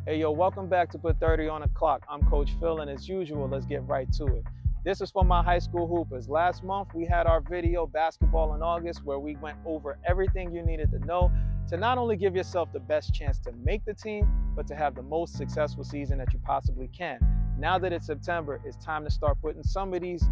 Hey, yo, welcome back to Put 30 on the Clock. I'm Coach Phil, and as usual, let's get right to it. This is for my high school hoopers. Last month, we had our video, Basketball in August, where we went over everything you needed to know to not only give yourself the best chance to make the team, but to have the most successful season that you possibly can. Now that it's September, it's time to start putting some of these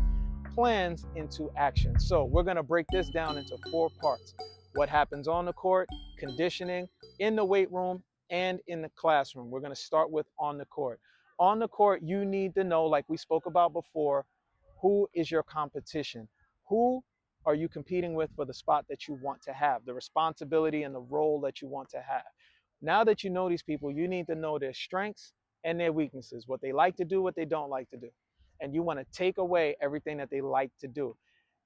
plans into action. So, we're going to break this down into 4 parts: what happens on the court, conditioning, in the weight room, and in the classroom. We're going to start with on the court. On the court, you need to know, like we spoke about before, who is your competition? Who are you competing with for the spot that you want to have, the responsibility and the role that you want to have? Now that you know these people, you need to know their strengths and their weaknesses, what they like to do, what they don't like to do. And you want to take away everything that they like to do.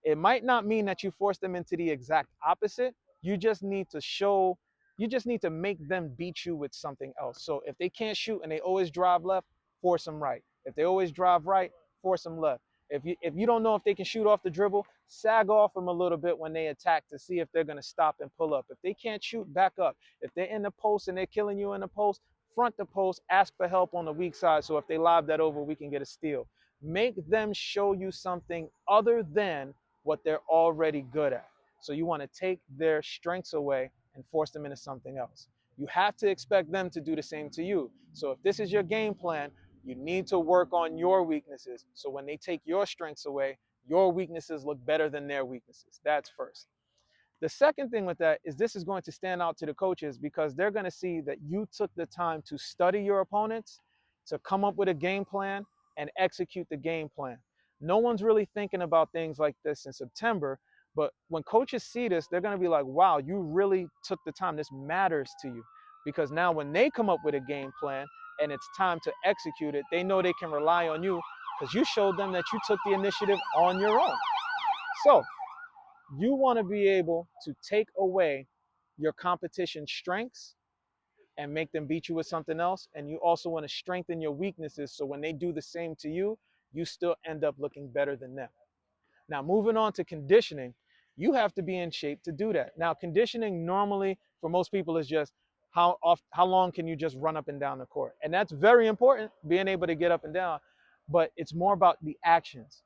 It might not mean that you force them into the exact opposite. You just need to show, you just need to make them beat you with something else. So if they can't shoot and they always drive left, force them right. If they always drive right, force them left. If you don't know if they can shoot off the dribble, sag off them a little bit when they attack to see if they're going to stop and pull up. If they can't shoot, back up. If they're in the post and they're killing you in the post, front the post, ask for help on the weak side. So if they lob that over, we can get a steal. Make them show you something other than what they're already good at. So you want to take their strengths away and force them into something else. You have to expect them to do the same to you. So if this is your game plan, you need to work on your weaknesses. So when they take your strengths away, your weaknesses look better than their weaknesses. That's first. The second thing with that is this is going to stand out to the coaches because they're going to see that you took the time to study your opponents, to come up with a game plan and execute the game plan. No one's really thinking about things like this in September, but when coaches see this, they're going to be like, wow, you really took the time. This matters to you. Because now when they come up with a game plan and it's time to execute it, they know they can rely on you because you showed them that you took the initiative on your own. So you want to be able to take away your competition's strengths and make them beat you with something else. And you also want to strengthen your weaknesses so when they do the same to you, you still end up looking better than them. Now, moving on to conditioning, you have to be in shape to do that. Now, conditioning normally for most people is just how long can you just run up and down the court? And that's very important, being able to get up and down, but it's more about the actions.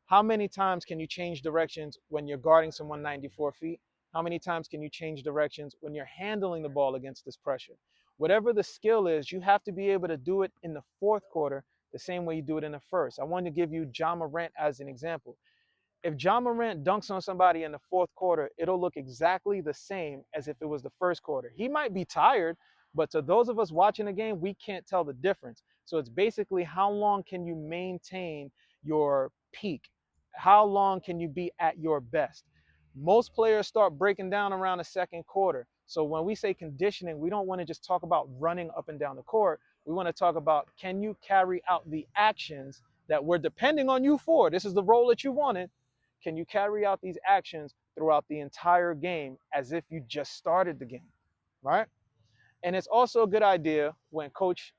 How many times can you change directions when you're guarding someone 94 feet? How many times can you change directions when you're handling the ball against this pressure? Whatever the skill is, you have to be able to do it in the fourth quarter the same way you do it in the first. I want to give you Ja Morant as an example. If Ja Morant dunks on somebody in the fourth quarter, it'll look exactly the same as if it was the first quarter. He might be tired, but to those of us watching the game, we can't tell the difference. So it's basically how long can you maintain your peak? How long can you be at your best? Most players start breaking down around the second quarter. So when we say conditioning, we don't want to just talk about running up and down the court. We want to talk about, can you carry out the actions that we're depending on you for? This is the role that you wanted. Can you carry out these actions throughout the entire game as if you just started the game, right? And it's also a good idea when coach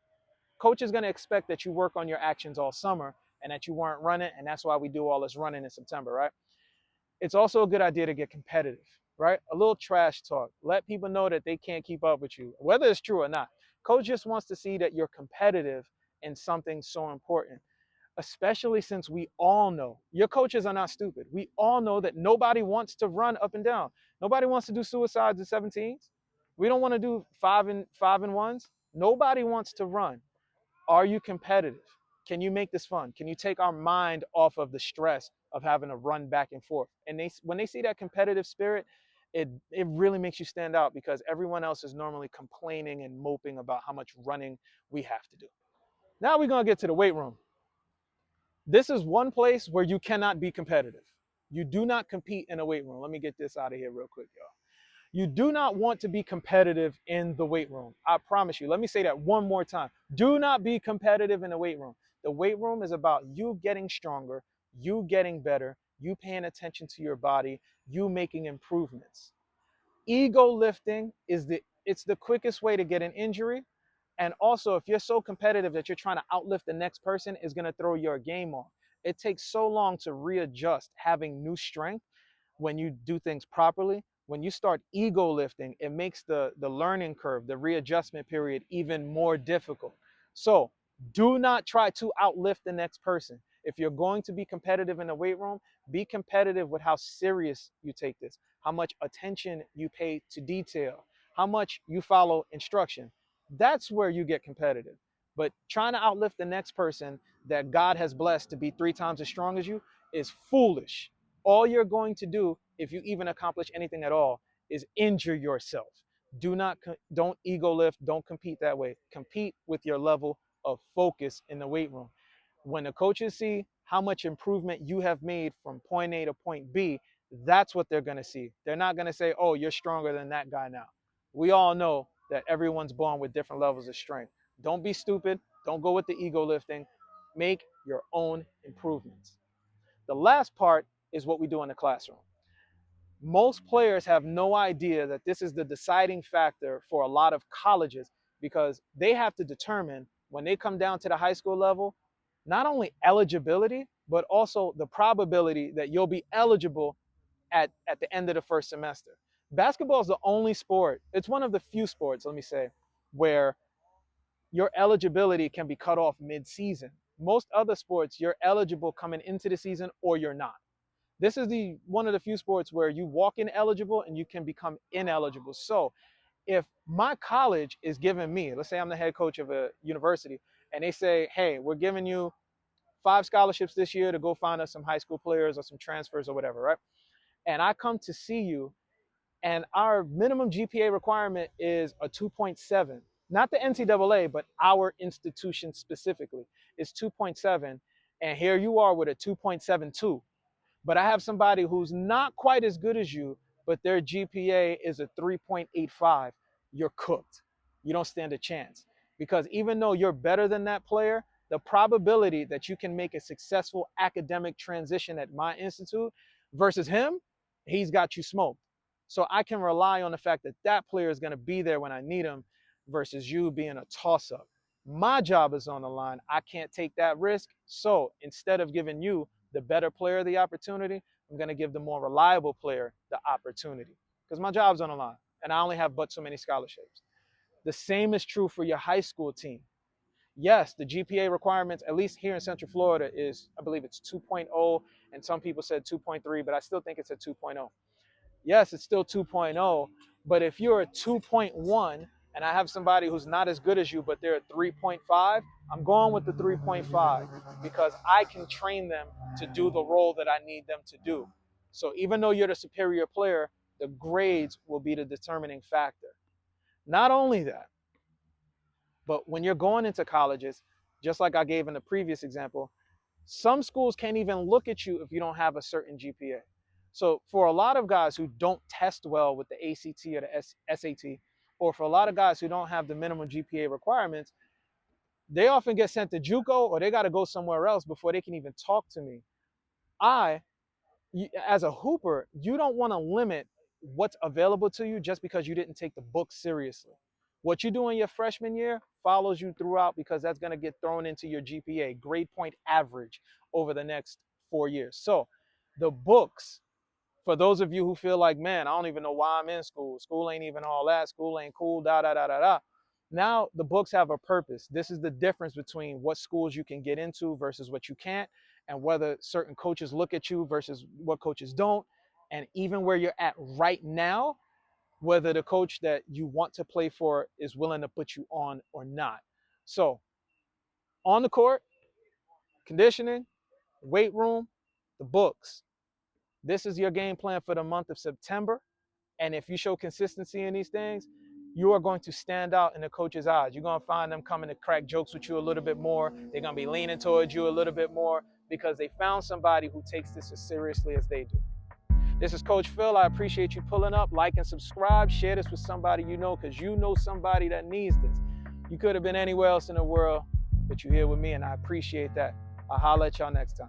is going to expect that you work on your actions all summer and that you weren't running, and that's why we do all this running in September, right? It's also a good idea to get competitive, right? A little trash talk. Let people know that they can't keep up with you, whether it's true or not. Coach just wants to see that you're competitive in something so important, especially since we all know your coaches are not stupid. We all know that nobody wants to run up and down. Nobody wants to do suicides in 17s. We don't want to do five and ones. Nobody wants to run. Are you competitive? Can you make this fun? Can you take our mind off of the stress of having to run back and forth? And when they see that competitive spirit, it really makes you stand out because everyone else is normally complaining and moping about how much running we have to do. Now we're going to get to the weight room. This is one place where you cannot be competitive. You do not compete in a weight room. Let me get this out of here real quick, y'all. You do not want to be competitive in the weight room. I promise you. Let me say that one more time. Do not be competitive in the weight room. The weight room is about you getting stronger, you getting better, you paying attention to your body, you making improvements. Ego lifting it's the quickest way to get an injury. And also, if you're so competitive that you're trying to outlift the next person, is going to throw your game off. It takes so long to readjust having new strength when you do things properly. When you start ego lifting, it makes the learning curve, the readjustment period, even more difficult. So do not try to outlift the next person. If you're going to be competitive in the weight room, be competitive with how serious you take this, how much attention you pay to detail, how much you follow instruction. That's where you get competitive. But trying to outlift the next person that God has blessed to be 3 times as strong as you is foolish. All you're going to do, if you even accomplish anything at all, is injure yourself. Don't ego lift, don't compete that way. Compete with your level of focus in the weight room. When the coaches see how much improvement you have made from point A to point B, that's what they're going to see. They're not going to say, oh, you're stronger than that guy now. We all know that everyone's born with different levels of strength. Don't be stupid. Don't go with the ego lifting. Make your own improvements. The last part is what we do in the classroom. Most players have no idea that this is the deciding factor for a lot of colleges, because they have to determine when they come down to the high school level, not only eligibility, but also the probability that you'll be eligible at the end of the first semester. Basketball is the only sport, it's one of the few sports, let me say, where your eligibility can be cut off mid-season. Most other sports, you're eligible coming into the season or you're not. This is one of the few sports where you walk in eligible and you can become ineligible. So if my college is giving me, let's say I'm the head coach of a university, and they say, hey, we're giving you 5 scholarships this year to go find us some high school players or some transfers or whatever, right? And I come to see you, and our minimum GPA requirement is a 2.7. Not the NCAA, but our institution specifically is 2.7. And here you are with a 2.72. But I have somebody who's not quite as good as you, but their GPA is a 3.85. You're cooked. You don't stand a chance. Because even though you're better than that player, the probability that you can make a successful academic transition at my institute versus him, he's got you smoked. So I can rely on the fact that that player is going to be there when I need him versus you being a toss-up. My job is on the line. I can't take that risk. So instead of giving you the better player the opportunity, I'm going to give the more reliable player the opportunity because my job's on the line and I only have but so many scholarships. The same is true for your high school team. Yes, the GPA requirements, at least here in Central Florida, is, I believe it's 2.0, and some people said 2.3, but I still think it's a 2.0. Yes, it's still 2.0, but if you're a 2.1 and I have somebody who's not as good as you, but they're a 3.5, I'm going with the 3.5 because I can train them to do the role that I need them to do. So even though you're the superior player, the grades will be the determining factor. Not only that, but when you're going into colleges, just like I gave in the previous example, some schools can't even look at you if you don't have a certain GPA. So for a lot of guys who don't test well with the ACT or the SAT, or for a lot of guys who don't have the minimum GPA requirements, they often get sent to JUCO or they got to go somewhere else before they can even talk to me. As a hooper, you don't want to limit what's available to you just because you didn't take the book seriously. What you do in your freshman year follows you throughout because that's going to get thrown into your GPA, grade point average, over the next 4 years. So the books, for those of you who feel like, man, I don't even know why I'm in school. School ain't even all that. School ain't cool, da, da, da, da, da. Now the books have a purpose. This is the difference between what schools you can get into versus what you can't, and whether certain coaches look at you versus what coaches don't. And even where you're at right now, whether the coach that you want to play for is willing to put you on or not. So on the court, conditioning, weight room, the books. This is your game plan for the month of September. And if you show consistency in these things, you are going to stand out in the coach's eyes. You're going to find them coming to crack jokes with you a little bit more. They're going to be leaning towards you a little bit more because they found somebody who takes this as seriously as they do. This is Coach Phil. I appreciate you pulling up. Like and subscribe. Share this with somebody you know because you know somebody that needs this. You could have been anywhere else in the world, but you're here with me, and I appreciate that. I'll holler at y'all next time.